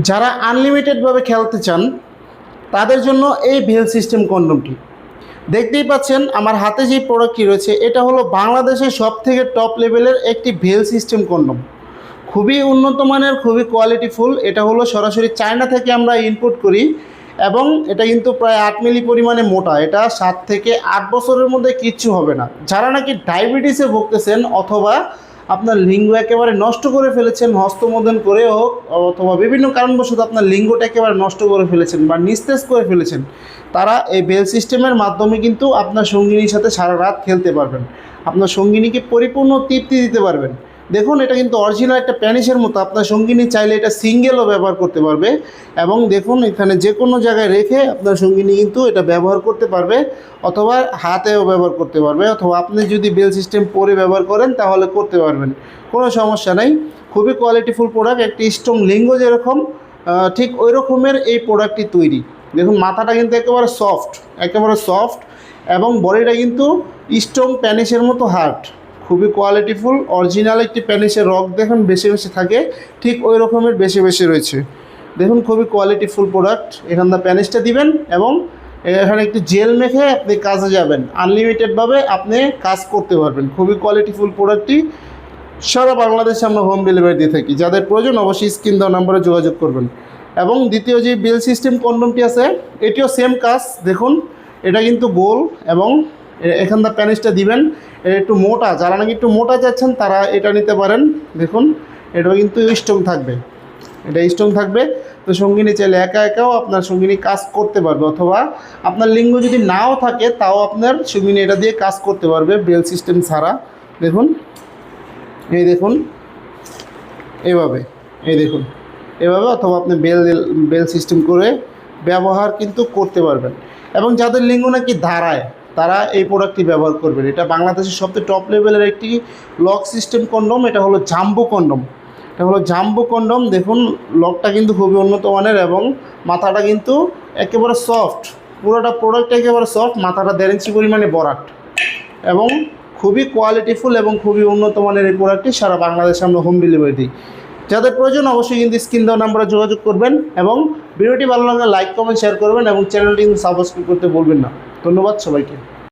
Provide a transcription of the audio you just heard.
যারা আনলিমিটেডভাবে খেলতে চান তাদের জন্য এই ভেল সিস্টেম কন্ডোমটি। দেখতেই পাচ্ছেন আমার হাতে যে প্রোডাক্টটি রয়েছে এটা হলো বাংলাদেশের সবথেকে টপ লেভেলের একটি ভেল সিস্টেম কন্ডোম। খুবই উন্নত মানের, খুবই কোয়ালিটিফুল। এটা হলো সরাসরি চায়না থেকে আমরা ইম্পোর্ট করি এবং এটা কিন্তু প্রায় 8 মিলি পরিমাণে মোটা। এটা 7 থেকে 8 বছরের মধ্যে কিচ্ছু হবে না। যারা নাকি ডায়াবেটিসে ভুগতেছেন অথবা আপনার লিঙ্গ একেবারে নষ্ট করে ফেলেছেন হস্তমোদন করে হোক অথবা বিভিন্ন কারণবশত আপনার লিঙ্গটা একেবারে নষ্ট করে ফেলেছেন বা নিস্তেজ করে ফেলেছেন, তারা এই বেল সিস্টেমের মাধ্যমে কিন্তু আপনার সঙ্গিনীর সাথে সারা রাত খেলতে পারবেন, আপনার সঙ্গিনীকে পরিপূর্ণ তৃপ্তি দিতে পারবেন। দেখুন এটা কিন্তু অরিজিনাল একটা প্যানিসের মতো। আপনার সঙ্গিনী চাইলে এটা সিঙ্গেলও ব্যবহার করতে পারবে এবং দেখুন এখানে যে কোনো জায়গায় রেখে আপনার সঙ্গিনী কিন্তু এটা ব্যবহার করতে পারবে অথবা হাতেও ব্যবহার করতে পারবে অথবা আপনি যদি বেল সিস্টেম পরে ব্যবহার করেন তাহলে করতে পারবেন, কোনো সমস্যা নেই। খুবই কোয়ালিটিফুল প্রোডাক্ট। একটি স্ট্রং লিঙ্গ যেরকম ঠিক ওই রকমের এই প্রোডাক্টটি তৈরি। দেখুন মাথাটা কিন্তু একেবারে সফট এবং বডিটা কিন্তু স্ট্রং প্যানিসের মতো হার্ড। খুবই কোয়ালিটিফুল অরিজিনাল একটি প্যানিসের রক দেখুন বেশি বেশি থাকে, ঠিক ওই রকমের বেশি বেশি রয়েছে। দেখুন খুবই কোয়ালিটিফুল প্রোডাক্ট। এখানটা প্যানিসটা দিবেন এবং এখানে একটি জেল মেখে আপনি কাজে যাবেন, আনলিমিটেডভাবে আপনি কাজ করতে পারবেন। খুবই কোয়ালিটিফুল প্রোডাক্টটি সারা বাংলাদেশে আমরা হোম ডেলিভারি দিয়ে থাকি। যাদের প্রয়োজন অবশ্যই স্ক্রিন দেওয়া নাম্বারে যোগাযোগ করবেন। এবং দ্বিতীয় যে বেল সিস্টেম কন্ডোমটি আছে এটিও সেম কাজ। দেখুন এটা কিন্তু গোল এবং এখানটা প্যানিসটা দিবেন। এটা একটু মোটা, যারা নাকি একটু মোটা যাচ্ছেন তারা এটা নিতে পারেন। দেখুন এটাও কিন্তু স্ট্রং থাকবে, এটা স্ট্রং থাকবে। তো সঙ্গিনী চাইলে একা একাও আপনার সঙ্গিনী কাজ করতে পারবে অথবা আপনার লিঙ্গ যদি নাও থাকে তাও আপনার সঙ্গিনী এটা দিয়ে কাজ করতে পারবে বেল সিস্টেম ছাড়া। দেখুন এই দেখুন এইভাবে, এই দেখুন এভাবে অথবা আপনি বেল সিস্টেম করে ব্যবহার কিন্তু করতে পারবেন। এবং যাদের লিঙ্গ নাকি ধারায় তারা এই প্রোডাক্টটি ব্যবহার করবেন। এটা বাংলাদেশের সবচেয়ে টপ লেভেলের একটি লক সিস্টেম কন্ডোম। এটা হলো জাম্বো কন্ডোম। এটা হলো জাম্বো কন্ডোম। দেখুন লকটা কিন্তু খুবই উন্নত মানের এবং মাথাটা কিন্তু একেবারে সফট। পুরোটা প্রোডাক্ট একেবারে সফট, মাথাটা 1.5 ইঞ্চি পরিমাণে বরাট এবং খুবই কোয়ালিটিফুল এবং খুবই উন্নত মানের এই প্রোডাক্টটি সারা বাংলাদেশে আমরা হোম ডেলিভারি দিই। যাদের প্রয়োজন অবশ্যই কিন্তু স্ক্রিন দেওয়া নাম্বারে যোগাযোগ করবেন এবং ভিডিওটি ভালো লাগলে লাইক কমেন্ট শেয়ার করবেন এবং চ্যানেলটি কিন্তু সাবস্ক্রাইব করতে বলবেন না। ধন্যবাদ সবাইকে।